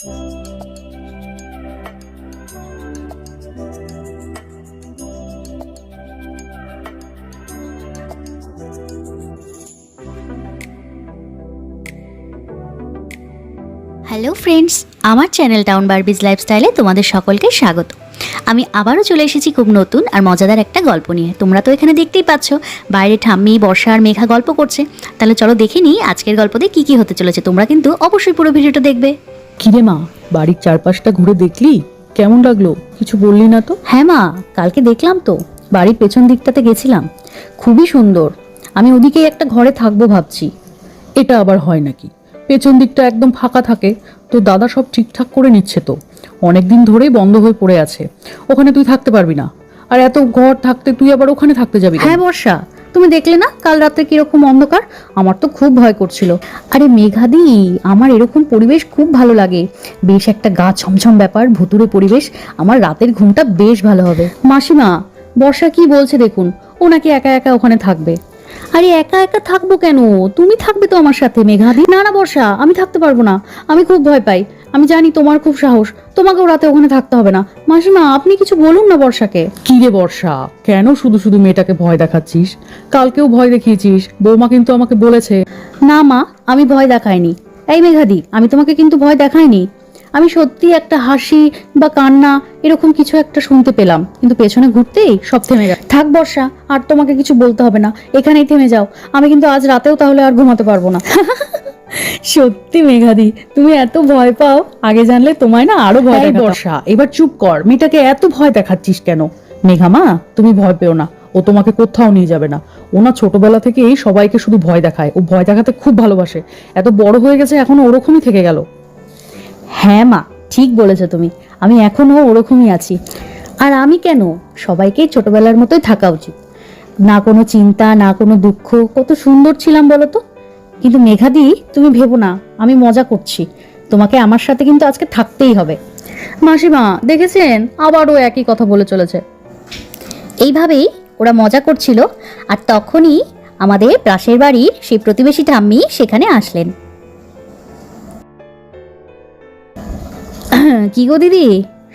Hello friends, আমার channel town Barbies লাইফস্টাইলে তোমাদের সকলকে স্বাগত। আমি আবারও চলে এসেছি খুব নতুন আর মজাদার একটা গল্প নিয়ে। তোমরা তো এখানে দেখতেই পাচ্ছ বাইরে ঠাম্মি, বর্ষা আর মেঘা গল্প করছে। তাহলে চলো দেখে নিই আজকের গল্পতে কি কি হতে চলেছে। তোমরা কিন্তু অবশ্যই পুরো ভিডিওটা দেখবে। কিরে মা, বাড়ির চারপাশটা ঘুরে দেখলি? কেমন লাগলো? কিছু বললি না তো? হ্যাঁ মা, কালকে দেখলাম তো, বাড়ির পেছন দিকটাতে গেছিলাম, খুবই সুন্দর। আমি ওদিকেই একটা ঘরে থাকবো ভাবছি। এটা আবার হয় নাকি? পেছন দিকটা একদম ফাঁকা থাকে, তো দাদা সব ঠিকঠাক করে নিচ্ছে তো। অনেকদিন ধরেই বন্ধ হয়ে পড়ে আছে, ওখানে তুই থাকতে পারবি না। আর এত ঘর থাকতে তুই আবার ওখানে থাকতে যাবি? হ্যাঁ বর্ষা, তুমি দেখলে না কাল রাতে কিরকম অন্ধকার? আমার তো খুব ভয় করছিল। আরে মেঘাদি, আমার এরকম পরিবেশ খুব ভালো লাগে। বেশ একটা গা ছমছম ব্যাপার, ভুতুরে পরিবেশ। আমার রাতের ঘুমটা বেশ ভালো হবে। মাসিমা, বর্ষা কি বলছে দেখুন, ও নাকি একা একা ওখানে থাকবে। আরে একা একা থাকবো কেন? তুমি থাকবে তো আমার সাথে মেঘাদি। না না বর্ষা, আমি থাকতে পারবো না, আমি খুব ভয় পাই। আমি জানি তোমার খুব সাহস, তোমাকেও রাতে ওখানে থাকতে হবে না। মাসিমা, আপনি কিছু বলুন না বর্ষাকে। কি রে বর্ষা, কেন শুধু শুধু মেয়েটাকে ভয় দেখাচ্ছিস? কালকেও ভয় দেখিয়েছিস, বৌমা কিন্তু আমাকে বলেছে। না মা, আমি ভয় দেখাইনি। এই মেঘাদি, আমি তোমাকে কিন্তু ভয় দেখাইনি। আমি সত্যি একটা হাসি বা কান্না এরকম কিছু একটা শুনতে পেলাম, কিন্তু পেছনে ঘুরতেই সব থেমে গেল। থাক বর্ষা, আর তোমাকে কিছু বলতে হবে না, এখানেই থেমে যাও। আমি কিন্তু আজ রাতেও তাহলে আর ঘুমাতে পারবো না। সত্যি মেঘাদি, তুমি এত ভয় পাও, আগে জানলে তোমায় না আরো ভয়। বর্ষা, এবার চুপ কর, মেয়েটাকে এত ভয় দেখাচ্ছিস কেন? মেঘামা, তুমি ভয় পেও না, ও তোমাকে কোথাও নিয়ে যাবে না। ও না ছোটবেলা থেকেই সবাইকে শুধু ভয় দেখায়, ও ভয় দেখাতে খুব ভালোবাসে। এত বড় হয়ে গেছে, এখনো ওরকমই থেকে গেল। হ্যাঁ মা, ঠিক বলেছো তুমি, আমি এখনো ওরকমই আছি। আর আমি কেন, সবাইকেই ছোটবেলার মতোই থাকা উচিত। না কোনো চিন্তা, না কোনো দুঃখ, কত সুন্দর ছিলাম বলো তো। কিন্তু মেঘাদি, তুমি ভেবো না আমি মজা করছি, তোমাকে আমার সাথে কিন্তু আজকে থাকতেই হবে। মাসিমা দেখেছেন, আবারও একই কথা বলে চলেছে। এইভাবেই ওরা মজা করছিল, আর তখনই আমাদের পাশের বাড়ির সেই প্রতিবেশী ঠাম্মি সেখানে আসলেন। কি গো দিদি,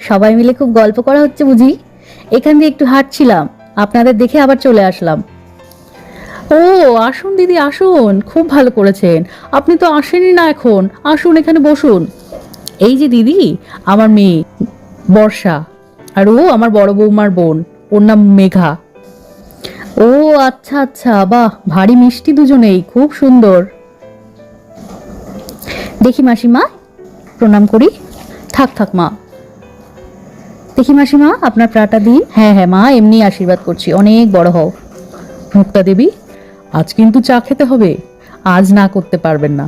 সবাই মিলে খুব গল্প করা হচ্ছে বুঝি? এখান দিয়ে একটু হাঁটছিলাম, আপনাদের দেখে আবার চলে আসলাম। ও আসুন দিদি, আসুন, খুব ভালো করেছেন। আপনি তো আসেনই না এখন, আসুন এখানে বসুন। এই যে দিদি, আমার মেয়ে বর্ষা, আর ও আমার বড় বৌমার বোন, ওর নাম মেঘা। ও আচ্ছা আচ্ছা, বাহ, ভারী মিষ্টি দুজনেই, খুব সুন্দর। দেখি মাসিমা, প্রণাম করি। থাক থাক মা। দেখি মাসিমা, আপনার প্রাটা দিন। হ্যাঁ হ্যাঁ মা, এমনি আশীর্বাদ করছি, অনেক বড় হও। মুক্তা দেবী, আজ কিন্তু চা খেতে হবে, আজ না করতে পারবেন না।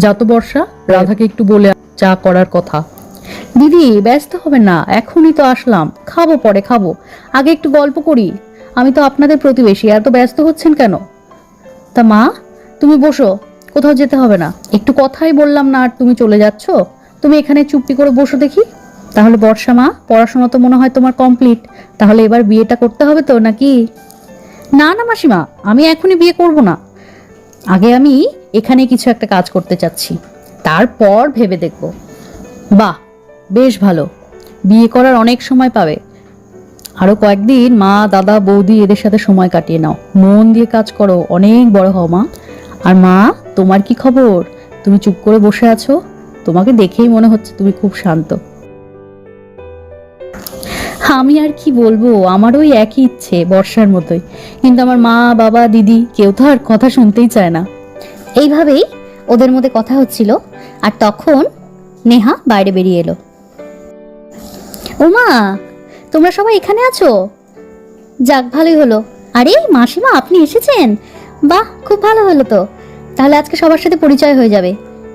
যা তো বর্ষা, রাধাকে একটু বলে চা করার কথা। দিদি ব্যস্ত হবেন না, এখনই তো আসলাম, খাবো পরে খাবো, আগে একটু গল্প করি। আমি তো আপনাদের প্রতিবেশী, এত ব্যস্ত হচ্ছেন কেন? তা মা, তুমি বসো, কোথাও যেতে হবে না। একটু কথাই বললাম না আর তুমি চলে যাচ্ছ? তুমি এখানে চুপটি করে বসো দেখি। তাহলে বর্ষা মা, পড়াশোনা তো মনে হয় তোমার কমপ্লিট, তাহলে এবার বিয়েটা করতে হবে তো নাকি? না না মাসিমা, আমি এখনই বিয়ে করব না। আগে আমি এখানে কিছু একটা কাজ করতে চাচ্ছি, তারপর ভেবে দেখব। বাহ, বেশ ভালো, বিয়ে করার অনেক সময় পাবে। আরো কয়েকদিন মা, দাদা, বৌদি এদের সাথে সময় কাটিয়ে নাও, মন দিয়ে কাজ করো, অনেক বড় হও মা। আর মা, তোমার কি খবর? তুমি চুপ করে বসে আছো, তোমাকে দেখেই মনে হচ্ছে তুমি খুব শান্ত। আমি আর কি বলবো, আমার ওই একই ইচ্ছে বর্ষার মতোই, কিন্তু আমার মা, বাবা, দিদি কেউ তো আর কথা শুনতেই চায় না। এইভাবেই ওদের মধ্যে কথা হচ্ছিল, আর তখন নেহা বাইরে বেরিয়ে এলো। ওমা, তোমরা সবাই এখানে আছো? যাক, ভালোই হলো। আরে মাসিমা, আপনি এসেছেন? বাহ, খুব ভালো হলো তো, তাহলে আজকে সবার সাথে পরিচয় হয়ে যাবে।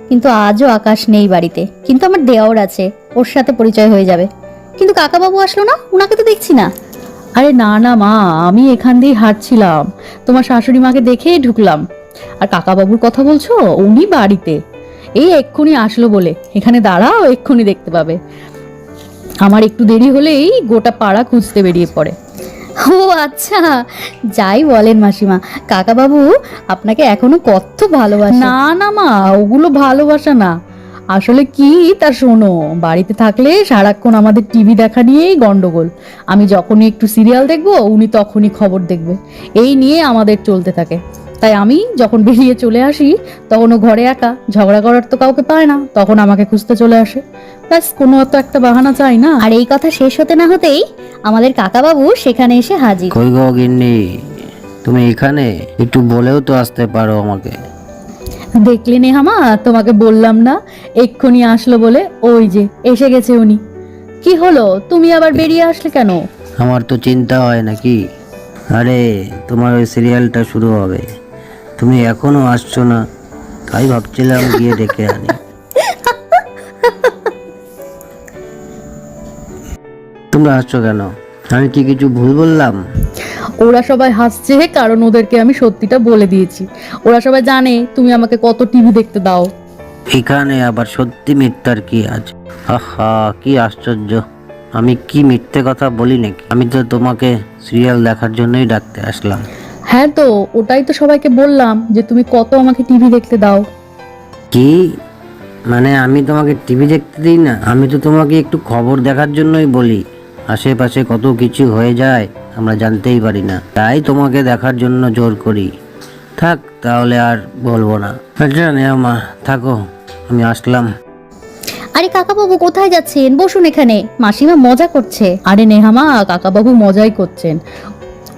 কিন্তু আজও আকাশ নেই বাড়িতে, কিন্তু আমার দেওর আছে, ওর সাথে পরিচয় হয়ে যাবে। কিন্তু কাকাবাবু আসলো না, উনাকে তো দেখছি না। আরে না না মা, আমি এখান দিয়ে হাঁটছিলাম, তোমার শাশুড়ি মাকে দেখেই ঢুকলাম। আর কাকাবাবুর কথা বলছো? উনি বাড়িতে, এই এক্ষুনি আসলো বলে। এখানে দাঁড়াও, এক্ষুনি দেখতে পাবে। আমার একটু দেরি হলেই গোটা পাড়া খুঁজতে বেরিয়ে পড়ে। ও আচ্ছা, যাই বলেন মাসিমা, কাকাবাবু আপনাকে এখনো কত ভালোবাসে। না না মা, ওগুলো ভালোবাসা না, আসলে কি তা শোনো, বাড়িতে থাকলে সারাক্ষণ আমাদের টিভি দেখা নিয়েই গন্ডগোল। আমি যখনই একটু সিরিয়াল দেখবো উনি তখনই খবর দেখবে, এই নিয়ে আমাদের চলতে থাকে। তাই আমি যখন বেরিয়ে চলে আসি তখন ও ঘরে একা, ঝগড়া করার তো কাউকে পায় না, তখন আমাকে খুঁজতে চলে আসে। ব্যাস, কোনো তো একটা বাহানা চাই না। আর এই কথা শেষ হতে না হতেই আমাদের কাকাবাবু সেখানে এসে হাজির। কই গো গিন্নি, তুমি এখানে? একটু বলেও তো আসতে পারো আমাকে। দেখলে নেহামা, তোমাকে বললাম না এক্ষুনি আসলো বলে? ওই যে এসে গেছে উনি। কি হলো, তুমি আবার বেরিয়ে আসলে কেন? আমার তো চিন্তা হয় নাকি? আরে তোমার ওই সিরিয়ালটা শুরু হবে, তুমি এখনো আসছো না, তাই ভাবছিলাম গিয়ে ডেকে আনি। তোমরা আসছো কেন? আমি কি কিছু ভুল বললাম? ওরা সবাই হাসছে কারণ ওদেরকে আমি সত্যিটা বলে দিয়েছি। ওরা সবাই জানে তুমি আমাকে কত টিভি দেখতে দাও। এখানে আবার সত্যি মিথ্যার কি আছে? আহা, কি আশ্চর্য! আমি কি মিথ্যে কথা বলি নাকি? আমি তো তোমাকে সিরিয়াল দেখার জন্যই ডাকতে আসলাম। হ্যাঁ, তো ওটাই তো সবাইকে বললাম যে তুমি কত আমাকে টিভি দেখতে দাও। কি মানে আমি তোমাকে টিভি দেখতে দিই না? আমি তো তোমাকে একটু খবর দেখার জন্যই বলি। আশেপাশে কত কিছু হয়ে যায় আমরা জানতেই পারি না, তাই তোমাকে দেখার জন্য জোর করি। থাক তাহলে, আর বলবো না। আচ্ছা নেহা, থাকো, আমি আসলাম। আরে কাকাবাবু কোথায় যাচ্ছেন? বসুন এখানে, মাসিমা মজা করছে। আরে নেহামা, কাকাবাবু মজাই করছেন।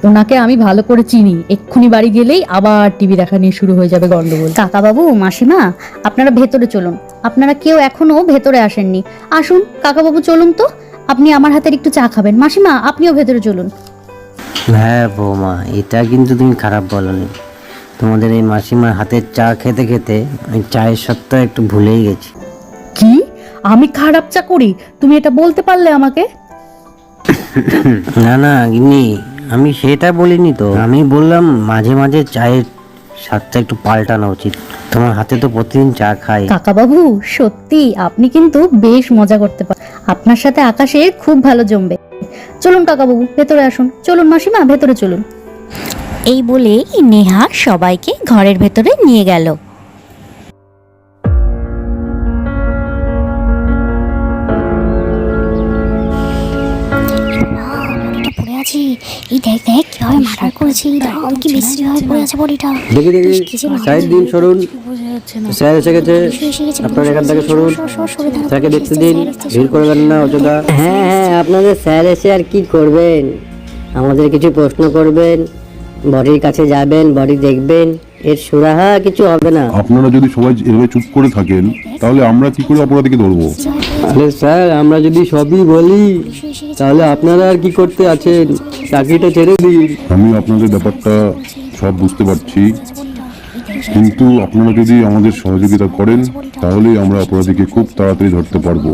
ওনাকে আমি ভালো করে চিনি, এক্ষুনি বাড়ি গেলেই আবার টিভি দেখা নিয়ে শুরু হয়ে যাবে গন্ডগোল। কাকাবাবু, মাসিমা, আপনারা ভেতরে চলুন। আপনারা কেউ এখনো ভেতরে আসেননি। আসুন কাকাবাবু, চলুন তো। আপনি আমার হাতের একটু চা খাবেন। মাসিমা, আপনিও ভেতরে চলুন। হ্যাঁ বৌমা, এটা কিন্তু তুমি খারাপ বলনি। তোমাদের এই মাসিমার হাতের চা খেতে খেতে আমি চায়ের সত্তা একটু ভুলেই গেছি। কি, আমি খারাপ চা করি? তুমি এটা বলতে পারলে আমাকে? না না গিন্নি, আমি সেটা বলিনি তো। আমি বললাম মাঝে মাঝে চায়ের স্বাদটা একটু পাল্টানো উচিত। তোমার হাতে তো প্রতিদিন চা খাই। কাকাবাবু, সত্যি আপনি কিন্তু বেশ মজা করতে পারেন। আপনার সাথে আকাশে খুব ভালো জমবে। চলুন কাকাবাবু, ভেতরে আসুন। চলুন মাসিমা, ভেতরে চলুন। এই বলেই নেহা সবাইকে ঘরের ভেতরে নিয়ে গেল। পড়ে আছি, এই দেখ দেখ কিভাবে মার্ডার করেছি, দাম কি বিশ্রী ভাবে পড়ে আছে বডিটা। দেখি দেখি, সাইড দিন, সরুন। স্যার এসে গেছে, আপনারা এখান থেকে সরুন। স্যারকে দেখতে দিন, ভিড় করবেন না অযথা। হ্যাঁ হ্যাঁ, আপনাদের স্যার এসে আর কি করবেন? আমাদের কিছু প্রশ্ন করবেন, বডির কাছে যাবেন, বডি দেখবেন, এর সুরাহা কিছু হবে না। আপনারা যদি সবাই এভাবে চুপ করে থাকেন তাহলে আমরা কি করে অপরাধীকে ধরবো? আরে স্যার, আমরা যদি সবই বলি তাহলে আপনারা আর কি করতে আছেন? চাকরিটা ছেড়ে দিন। আমি আপনাদের ব্যাপারটা সব বুঝতে পারছি, কিন্তু আপনারা যদি আমাদের সহযোগিতা করেন তাহলেই আমরা অপরাধীকে খুব তাড়াতাড়ি ধরতে পারবো।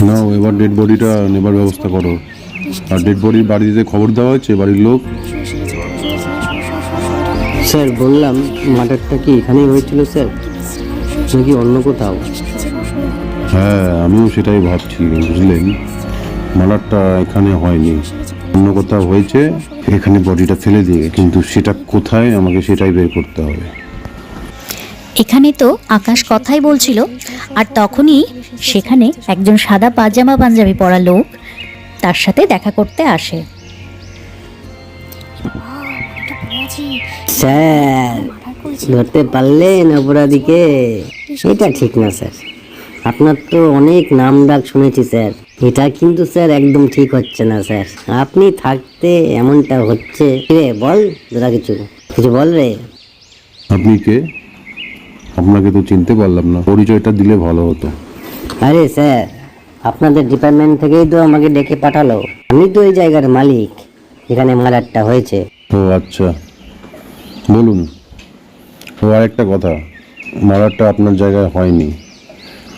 নাও, এবার ডেড বডিটা নেবার ব্যবস্থা করো। আর ডেড বডির বাড়িতে খবর দেওয়া হয়েছে বাড়ির লোক? স্যার বললাম, মার্ডারটা কি এখানেই হয়েছিল স্যার, নাকি অন্য কোথাও? হ্যাঁ, আমিও সেটাই ভাবছি, বুঝলেন। মার্ডারটা এখানে হয়নি, অন্য কোথাও হয়েছে। এখানে বডিটা ফেলে দিয়ে, কিন্তু সেটা কোথায় আমাকে সেটাই বের করতে হবে। এখানে তো আকাশ কথাই বলছিল, আর তখনই সেখানে একজন সাদা পাজামা পাঞ্জাবি পরা লোক তার সাথে দেখা করতে আসে। স্যার, ধরতে পারলেন অপরাধীকে? এটা ঠিক না স্যার, আপনার তো অনেক নাম ডাক শুনেছি স্যার। এটা কিন্তু স্যার একদম ঠিক হচ্ছে না স্যার। আপনি থাকতে এমনটা হচ্ছে। রে বল, তোরা কিছু কিছু বল রে। আপনি কে? আপনাকে তো চিনতে পারলাম না, পরিচয়টা দিলে ভালো হতো। আরে স্যার, আপনাদের ডিপার্টমেন্ট থেকেই তো আমাকে ডেকে পাঠালো। আমি তো এই জায়গার মালিক, এখানে মার্ডারটা হয়েছে। ও আচ্ছা, বলুন। ও আরেকটা কথা, মার্ডারটা আপনার জায়গায় হয়নি,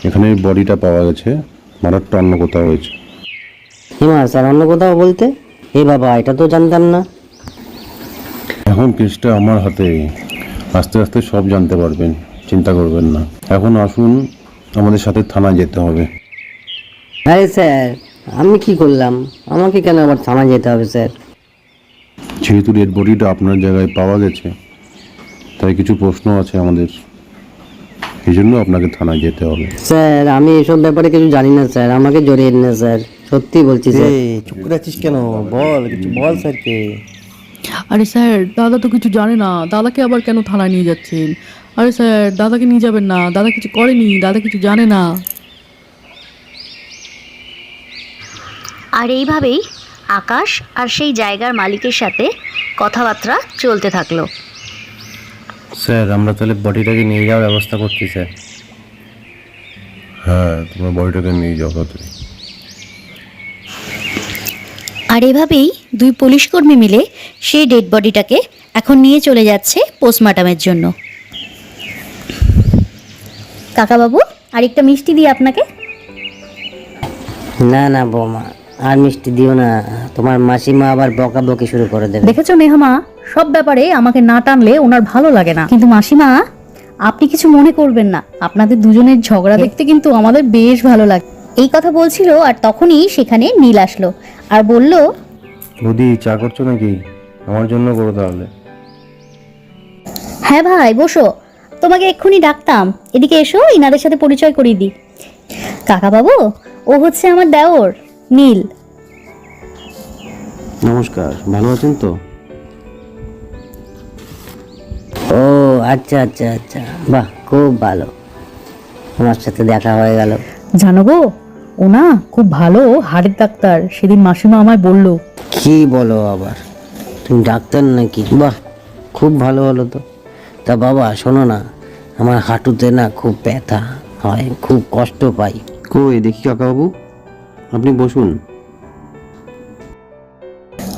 এখানে বডিটা পাওয়া গেছে। মার্ডারটা অন্য কোথাও হয়েছে। হিমা স্যার, অন্য কোথাও বলতে? এ বাবা, এটা তো জানতাম না। এখন কেসটা আমার হাতে, আস্তে আস্তে সব জানতে পারবেন, চিন্তা করবেন না। এখন আসুন, আমাদের সাথে থানায় যেতে হবে। আরে স্যার, আমি কি করলাম? আমাকে কেন আবার থানায় যেতে হবে স্যার? যেহেতু ডেড বডিটা আপনার জায়গায় পাওয়া গেছে, তাই কিছু প্রশ্ন আছে আমাদের। এই জন্য আপনাকে থানায় যেতে হবে। স্যার আমি এসব ব্যাপারে কিছু জানি না স্যার, আমাকে জড়িয়ে না স্যার, সত্যি বলছি স্যার। চুপ করে আছিস কেন? বল, কিছু বল স্যারকে। আরে স্যার, দাদা তো কিছু জানে না, দাদাকে আবার কেন থানায় নিয়ে যাচ্ছেন? আরে স্যার, দাদাকে নিয়ে যাবেন না, দাদা কিছু করেনি, দাদা কিছু জানে না। আর এইভাবেই আকাশ আর সেই জায়গার মালিকের সাথে কথাবার্তা চলতে থাকলো। স্যার আমরা তাহলে বডিটাকে নিয়ে যাওয়ার ব্যবস্থা করছি স্যার। হ্যাঁ, তোমার বডিটাকে নিয়ে যাও তাড়াতাড়ি। আর এভাবেই দুই পুলিশকর্মী মিলে সেই ডেড বডিটাকে এখন নিয়ে চলে যাচ্ছে পোস্টমর্টমের জন্য। কাকাবাবু, আরেকটা মিষ্টি দিই আপনাকে। না না বৌমা, আর মিষ্টি দিও না, তোমার মাসিমা আবার বকাবকি শুরু করে দেবে। দেখেছো নেহামা, সব ব্যাপারে আমাকে না টানলে ওনার ভালো লাগে না। কিন্তু মাসিমা, আপনি কিছু মনে করবেন না, আপনাদের দুজনের ঝগড়া দেখতে কিন্তু আমাদের বেশ ভালো লাগে। এই কথা বলছিল আর তখনই সেখানে নীল আসলো আর বলল, বৌদি চা করছো নাকি? আমার জন্য করো তাহলে। হ্যাঁ ভাই বসো, তোমাকে এক্ষুনি ডাকতাম, এদিকে এসো, ইনাদের সাথে পরিচয় করিয়ে দিই। কাকাবাবু, ও হচ্ছে আমার দেওর নীল। নমস্কার, ভালো আছেন তো? ও আচ্ছা আচ্ছা আচ্ছা, বাহ খুব ভালো, আমার সাথে দেখা হয়ে গেল। জানো গো, ও না খুব ভালো হাড়ের ডাক্তার, সেদিন মাসিমা আমায় বললো। কি বলো আবার, তুমি ডাক্তার নাকি? বাহ খুব ভালো হলো তো। তা বাবা শোনো না, আমার হাঁটুতে না খুব ব্যথা হয়, খুব কষ্ট পাই। কই দেখি কাকাবাবু, আপনি বসুন।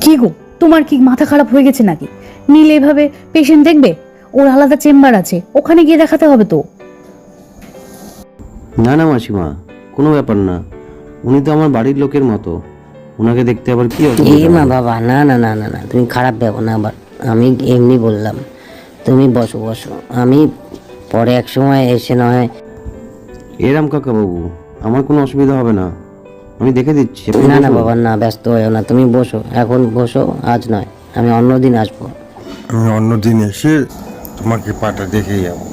কি গো, তোমার কি মাথা খারাপ হয়ে গেছে নাকি? নীল এভাবে পেশেন্ট দেখবে? ওর আলাদা চেম্বার আছে, ওখানে গিয়ে দেখাতে হবে তো। না না মাসিমা, কোনো ব্যাপার না, উনি তো আমার বাড়ির লোকের মতো, ওনাকে দেখতে আবার কি এ অসুবিধা? মা বাবা, না না না না না, তুমি খারাপ ভেবো না আবার, আমি এমনি বললাম। তুমি বসো বসো, আমি পরে এক সময় এসে নয়। এরাম কাকাবাবু, আমার কোনো অসুবিধা হবে না, আমি দেখে দিচ্ছি। আপনি না না বসুন। বাবা, না ব্যস্ত হয়েও না, তুমি বসো, এখন বসো, আজ নয়, আমি অন্যদিন আসবো। আমি অন্যদিন এসে তোমাকে পাটা দেখে যাবো।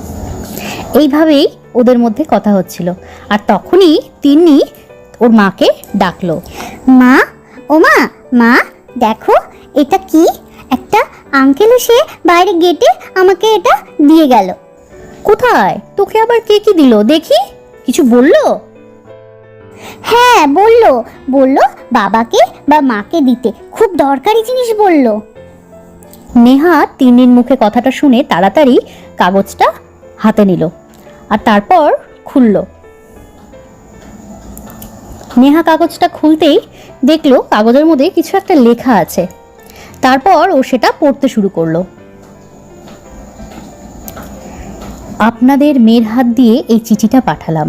এইভাবেই ওদের মধ্যে কথা হচ্ছিল আর তখনই তিনি ওর মাকে ডাকলো। মা, ও মা, মা দেখো এটা কি, একটা আঙ্কেল এসে বাইরে গেটে আমাকে এটা দিয়ে গেল। কোথায়? তোকে আবার কে কি দিল দেখি? কিছু বললো? হ্যাঁ বললো, বললো বাবাকে বা মাকে দিতে, খুব দরকারি জিনিস বললো। নেহা তিন্নির মুখে কথাটা শুনে তাড়াতাড়ি কাগজটা হাতে নিল আর তারপর খুলল। নেহা কাগজটা খুলতেই দেখলো কাগজের মধ্যে কিছু একটা লেখা আছে। তারপর ও সেটা পড়তে শুরু করলো। আপনাদের মেয়ের হাত দিয়ে এই চিঠিটা পাঠালাম।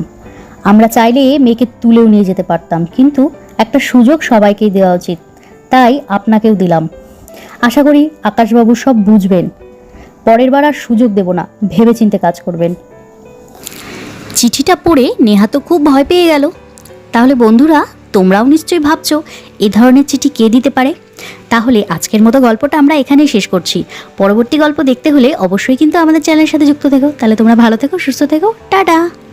আমরা চাইলে মেয়েকে তুলেও নিয়ে যেতে পারতাম, কিন্তু একটা সুযোগ সবাইকেই দেওয়া উচিত, তাই আপনাকেও দিলাম। আশা করি আকাশবাবু সব বুঝবেন। পরের বার আর সুযোগ দেব না, ভেবেচিন্তে কাজ করবেন। চিঠিটা পড়ে নেহা তো খুব ভয় পেয়ে গেল। তাহলে বন্ধুরা, তোমরাও নিশ্চয়ই ভাবছো এ ধরনের চিঠি কে দিতে পারে। তাহলে আজকের মতো গল্পটা আমরা এখানেই শেষ করছি। পরবর্তী গল্প দেখতে হলে অবশ্যই কিন্তু আমাদের চ্যানেলের সাথে যুক্ত থেকো। তাহলে তোমরা ভালো থেকো, সুস্থ থেকো, টাটা।